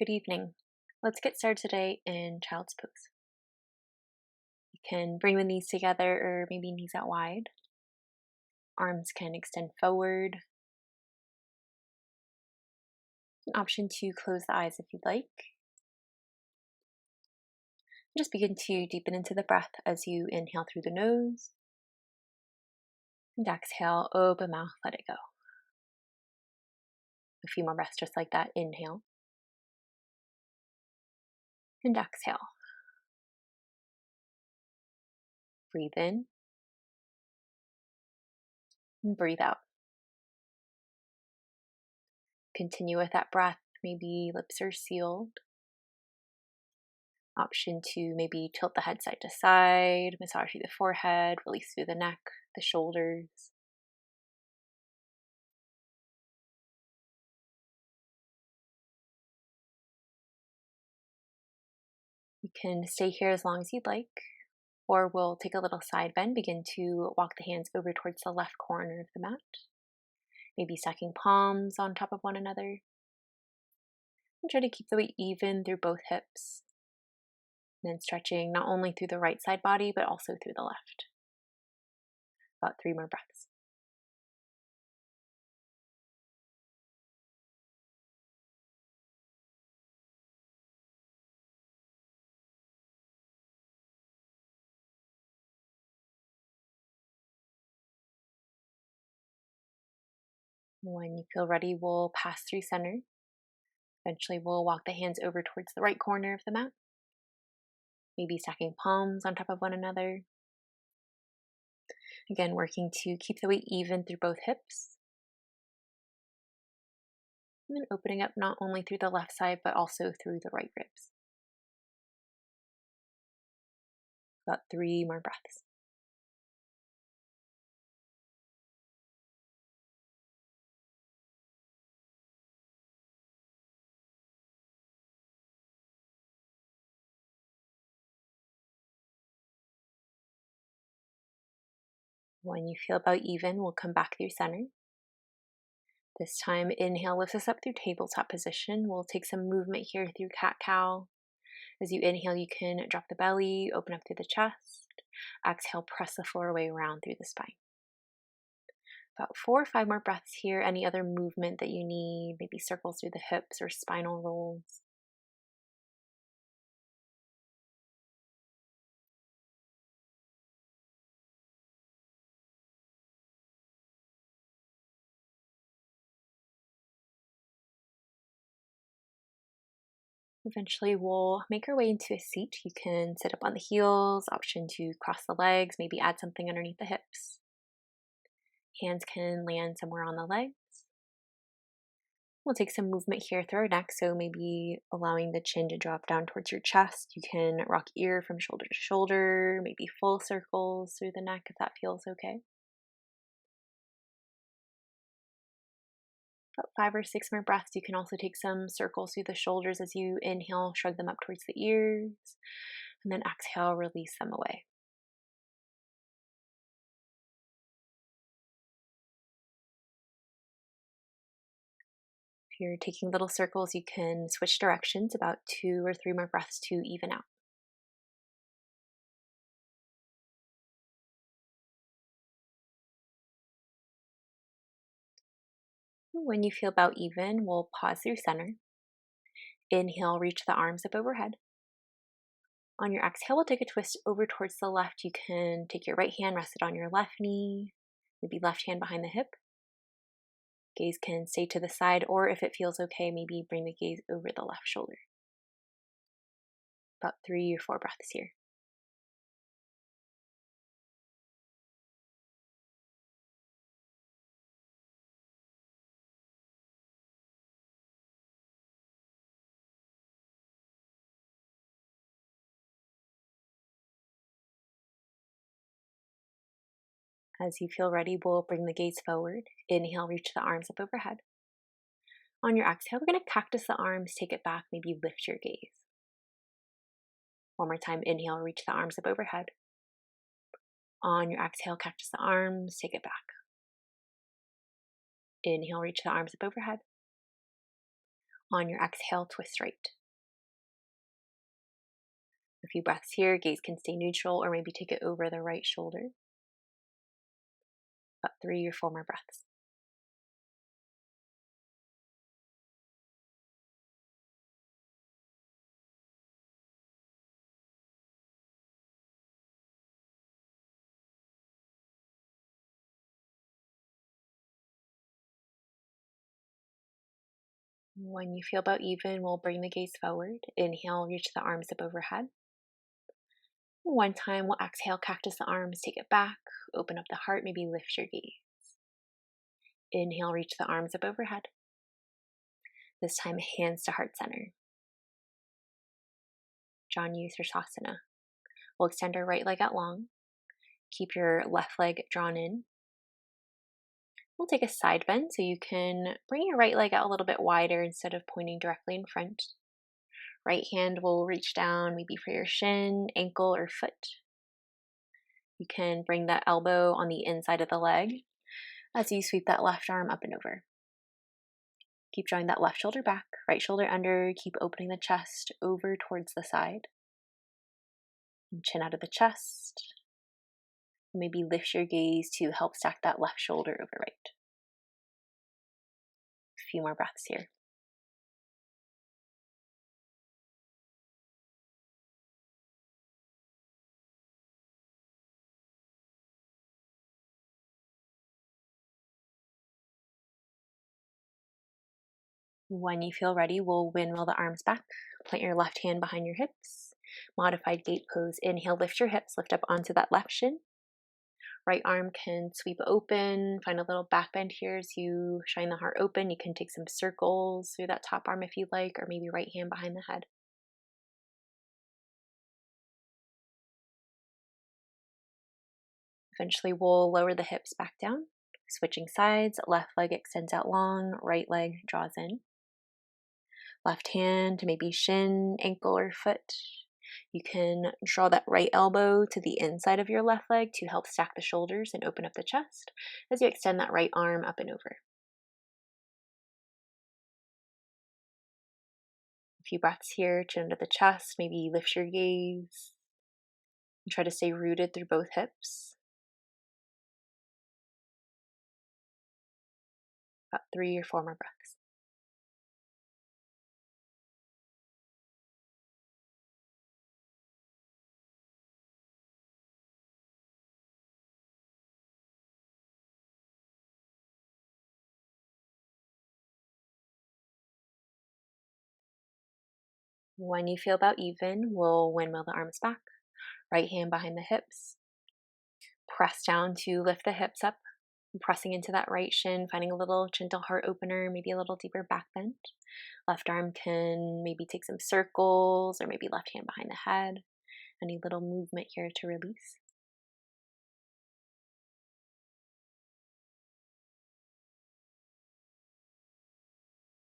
Good evening. Let's get started today in child's pose. You can bring the knees together or maybe knees out wide. Arms can extend forward. An option to close the eyes if you'd like. Just begin to deepen into the breath as you inhale through the nose. And exhale, open mouth, let it go. A few more breaths just like that. Inhale. And exhale. Breathe in. And breathe out. Continue with that breath. Maybe lips are sealed. Option to maybe tilt the head side to side, massage through the forehead, release through the neck, the shoulders. You can stay here as long as you'd like, or we'll take a little side bend, begin to walk the hands over towards the left corner of the mat, maybe stacking palms on top of one another. And try to keep the weight even through both hips. And then stretching not only through the right side body, but also through the left. About 3 more breaths. When you feel ready, we'll pass through center. Eventually, we'll walk the hands over towards the right corner of the mat. Maybe stacking palms on top of one another. Again, working to keep the weight even through both hips. And then opening up not only through the left side, but also through the right ribs. About 3 more breaths. When you feel about even, we'll come back through center. This time, inhale lifts us up through tabletop position. We'll take some movement here through cat-cow. As you inhale, you can drop the belly, open up through the chest. Exhale, press the floor away around through the spine. About 4 or 5 more breaths here. Any other movement that you need, maybe circles through the hips or spinal rolls. Eventually, we'll make our way into a seat. You can sit up on the heels, option to cross the legs, maybe add something underneath the hips. Hands can land somewhere on the legs. We'll take some movement here through our neck, so maybe allowing the chin to drop down towards your chest. You can rock ear from shoulder to shoulder, maybe full circles through the neck if that feels okay. About 5 or 6 more breaths. You can also take some circles through the shoulders as you inhale, shrug them up towards the ears, and then exhale, release them away. If you're taking little circles, you can switch directions, about 2 or 3 more breaths to even out. When you feel about even, we'll pause through center. Inhale, reach the arms up overhead. On your exhale, we'll take a twist over towards the left. You can take your right hand, rest it on your left knee, maybe left hand behind the hip. Gaze can stay to the side, or if it feels okay, maybe bring the gaze over the left shoulder. About 3 or 4 breaths here. As you feel ready, we'll bring the gaze forward. Inhale, reach the arms up overhead. On your exhale, we're going to cactus the arms, take it back, maybe lift your gaze. One more time, inhale, reach the arms up overhead. On your exhale, cactus the arms, take it back. Inhale, reach the arms up overhead. On your exhale, twist right. A few breaths here, gaze can stay neutral or maybe take it over the right shoulder. About 3 or 4 more breaths. When you feel about even, we'll bring the gaze forward. Inhale, reach the arms up overhead. One time, we'll exhale, cactus the arms, take it back, open up the heart, maybe lift your gaze. Inhale, reach the arms up overhead. This time, hands to heart center. Janu Sirsasana. We'll extend our right leg out long. Keep your left leg drawn in. We'll take a side bend so you can bring your right leg out a little bit wider instead of pointing directly in front. Right hand will reach down maybe for your shin, ankle, or foot. You can bring that elbow on the inside of the leg as you sweep that left arm up and over. Keep drawing that left shoulder back, right shoulder under. Keep opening the chest over towards the side. And chin out of the chest. Maybe lift your gaze to help stack that left shoulder over right. A few more breaths here. When you feel ready, we'll windmill the arms back. Plant your left hand behind your hips. Modified gate pose. Inhale, lift your hips, lift up onto that left shin. Right arm can sweep open. Find a little back bend here as you shine the heart open. You can take some circles through that top arm if you like, or maybe right hand behind the head. Eventually, we'll lower the hips back down. Switching sides, left leg extends out long, right leg draws in. Left hand to maybe shin, ankle, or foot. You can draw that right elbow to the inside of your left leg to help stack the shoulders and open up the chest as you extend that right arm up and over. A few breaths here, chin under the chest, maybe lift your gaze. And try to stay rooted through both hips. About 3 or 4 more breaths. When you feel about even, we'll windmill the arms back. Right hand behind the hips. Press down to lift the hips up. Pressing into that right shin, finding a little gentle heart opener, maybe a little deeper back bend. Left arm can maybe take some circles or maybe left hand behind the head. Any little movement here to release.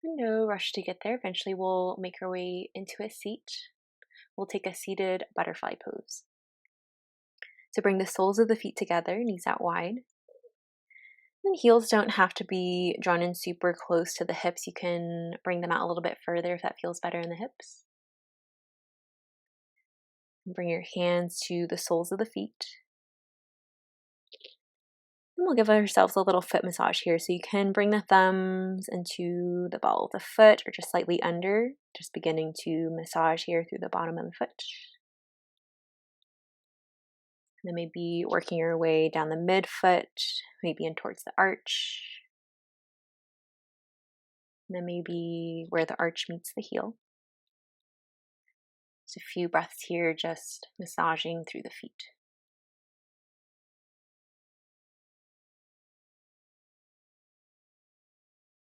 No rush to get there. Eventually, we'll make our way into a seat. We'll take a seated butterfly pose. So bring the soles of the feet together, knees out wide. And heels don't have to be drawn in super close to the hips. You can bring them out a little bit further if that feels better in the hips. And bring your hands to the soles of the feet. And we'll give ourselves a little foot massage here. So you can bring the thumbs into the ball of the foot or just slightly under, just beginning to massage here through the bottom of the foot. And then maybe working your way down the midfoot, maybe in towards the arch. And then maybe where the arch meets the heel. Just a few breaths here, just massaging through the feet.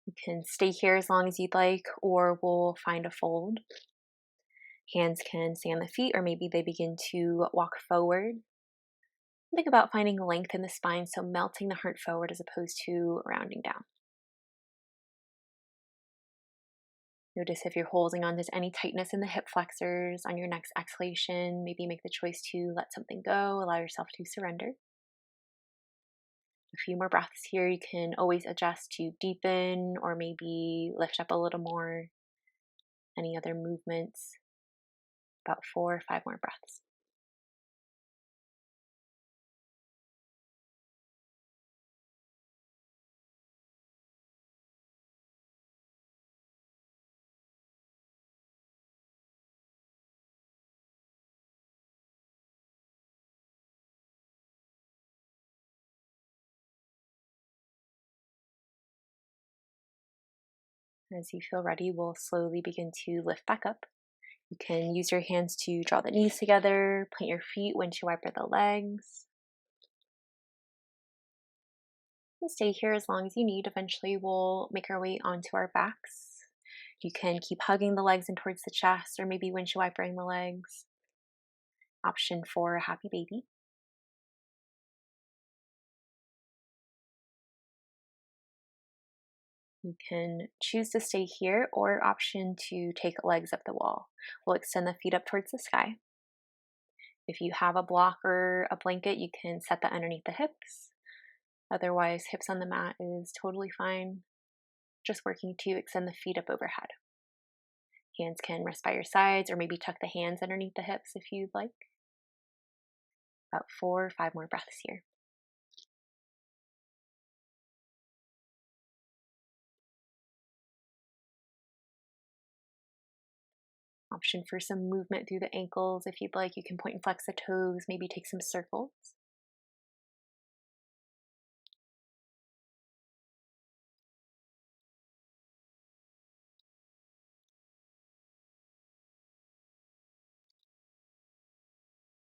You can stay here as long as you'd like, or we'll find a fold. Hands can stay on the feet, or maybe they begin to walk forward. Think about finding length in the spine, so melting the heart forward as opposed to rounding down. Notice if you're holding on to any tightness in the hip flexors on your next exhalation. Maybe make the choice to let something go, allow yourself to surrender. A few more breaths here. You can always adjust to deepen or maybe lift up a little more. any other movements. About 4 or 5 more breaths. As you feel ready, we'll slowly begin to lift back up. You can use your hands to draw the knees together, plant your feet, windshield wiper the legs. And stay here as long as you need. Eventually, we'll make our way onto our backs. You can keep hugging the legs in towards the chest or maybe windshield wipering the legs. Option 4, a happy baby. You can choose to stay here or option to take legs up the wall. We'll extend the feet up towards the sky. If you have a block or a blanket, you can set that underneath the hips. Otherwise, hips on the mat is totally fine. Just working to extend the feet up overhead. Hands can rest by your sides or maybe tuck the hands underneath the hips if you'd like. About 4 or 5 more breaths here. Option for some movement through the ankles. If you'd like, you can point and flex the toes, maybe take some circles.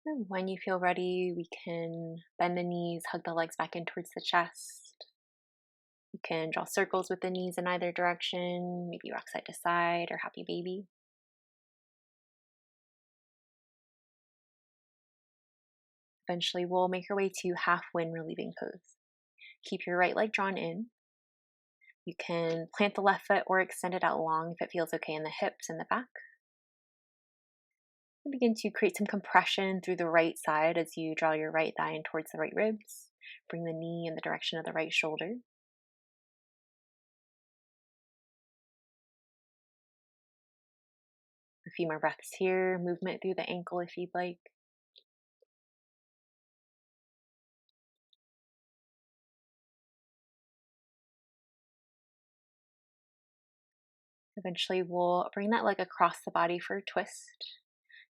And when you feel ready, we can bend the knees, hug the legs back in towards the chest. You can draw circles with the knees in either direction, maybe rock side to side or happy baby. Eventually, we'll make our way to half wind relieving pose. Keep your right leg drawn in. You can plant the left foot or extend it out long if it feels okay in the hips and the back. And begin to create some compression through the right side as you draw your right thigh in towards the right ribs. Bring the knee in the direction of the right shoulder. A few more breaths here. Movement through the ankle if you'd like. Eventually, we'll bring that leg across the body for a twist.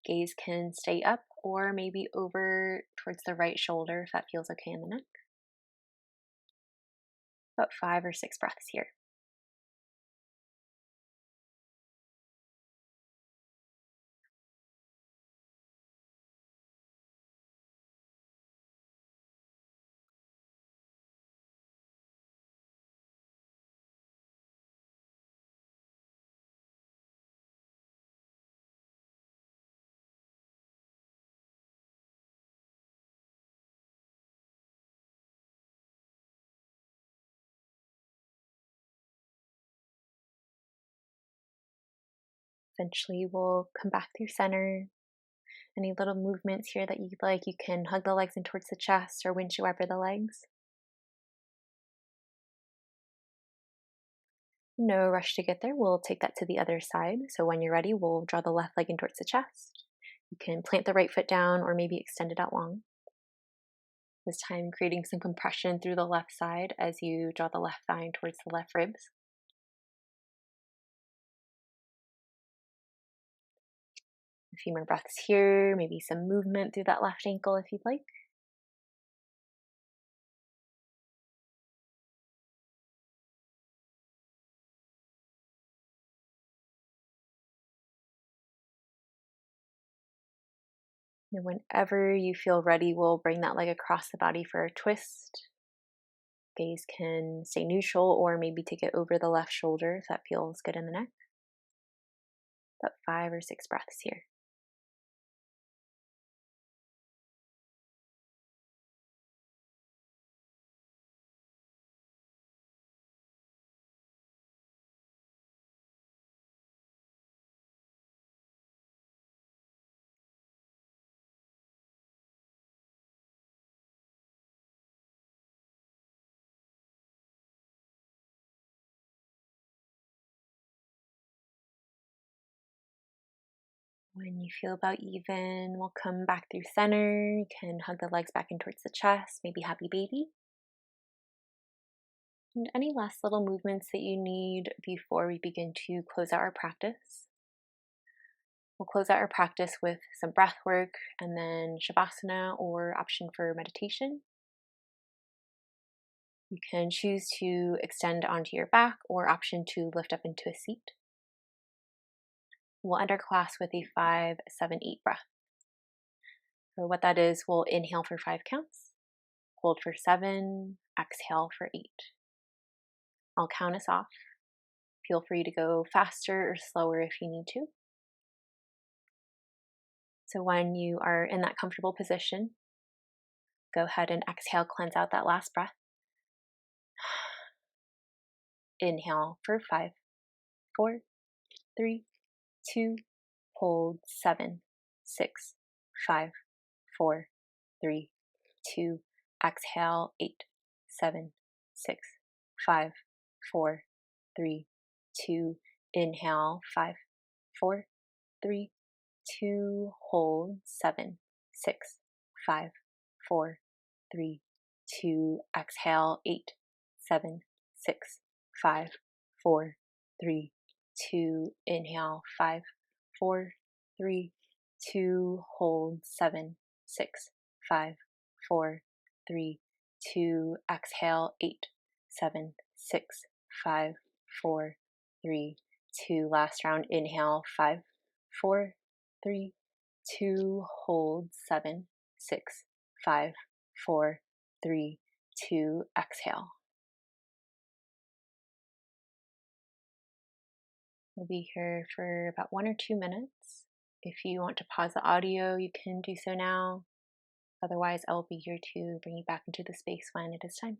Gaze can stay up or maybe over towards the right shoulder if that feels okay in the neck. About 5 or 6 breaths here. Eventually, we'll come back through center. Any little movements here that you'd like, you can hug the legs in towards the chest or windshield wiper the legs. No rush to get there. We'll take that to the other side. So when you're ready, we'll draw the left leg in towards the chest. You can plant the right foot down or maybe extend it out long. This time, creating some compression through the left side as you draw the left thigh in towards the left ribs. A few more breaths here, maybe some movement through that left ankle if you'd like. And whenever you feel ready, we'll bring that leg across the body for a twist. Gaze can stay neutral or maybe take it over the left shoulder if that feels good in the neck. About 5 or 6 breaths here. When you feel about even, we'll come back through center. You can hug the legs back in towards the chest, maybe happy baby. And any last little movements that you need before we begin to close out our practice. We'll close out our practice with some breath work and then Shavasana or option for meditation. You can choose to extend onto your back or option to lift up into a seat. We'll end our class with a 5, 7, 8 breath. So what that is, we'll inhale for 5 counts, hold for 7, exhale for 8. I'll count us off. Feel free to go faster or slower if you need to. So when you are in that comfortable position, go ahead and exhale, cleanse out that last breath. Inhale for 5, 4, 3, 2, hold 7, 6, 5, 4, 3, 2, exhale 8, 7, 6, 5, 4, 3, 2, inhale 5, 4, 3, 2, hold 7, 6, 5, 4, 3, 2, exhale 8, 7, 6, 5, 4, 3, 2, inhale 5, 4, 3, 2, hold 7, 6, 5, 4, 3, 2, exhale 8, 7, 6, 5, 4, 3, 2. Last round, inhale 5, 4, 3, 2, hold 7, 6, 5, 4, 3, 2, exhale. We'll be here for about 1 or 2 minutes. If you want to pause the audio, you can do so now. Otherwise, I will be here to bring you back into the space when it is time.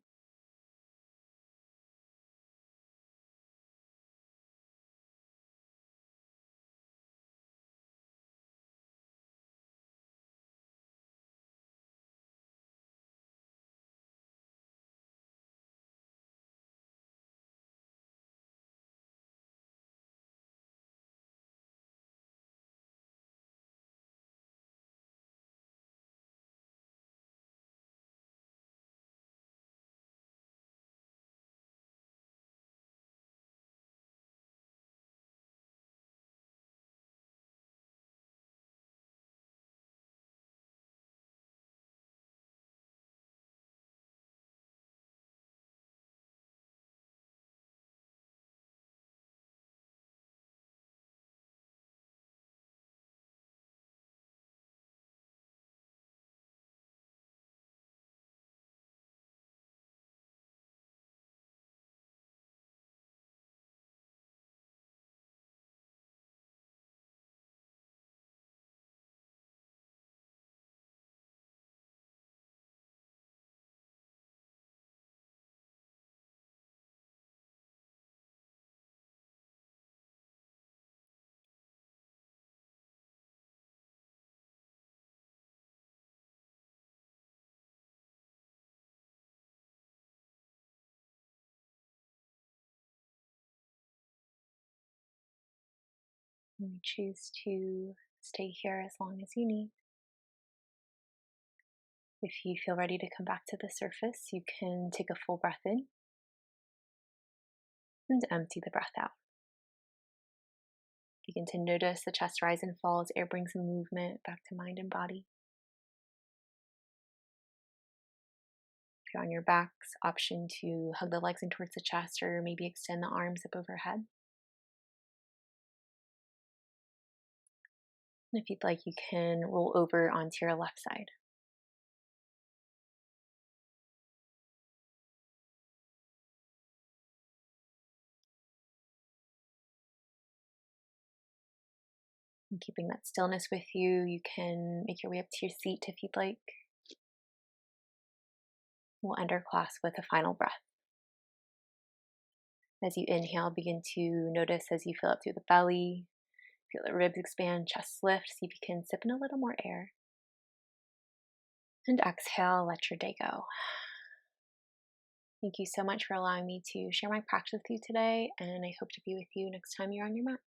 You choose to stay here as long as you need. If you feel ready to come back to the surface, you can take a full breath in and empty the breath out. Begin to notice the chest rise and fall as air brings movement back to mind and body. If you're on your backs, option to hug the legs in towards the chest or maybe extend the arms up overhead. And if you'd like, you can roll over onto your left side. And keeping that stillness with you, you can make your way up to your seat if you'd like. We'll end our class with a final breath. As you inhale, begin to notice as you fill up through the belly. Feel the ribs expand, chest lift. See if you can sip in a little more air. And exhale, let your day go. Thank you so much for allowing me to share my practice with you today, and I hope to be with you next time you're on your mat.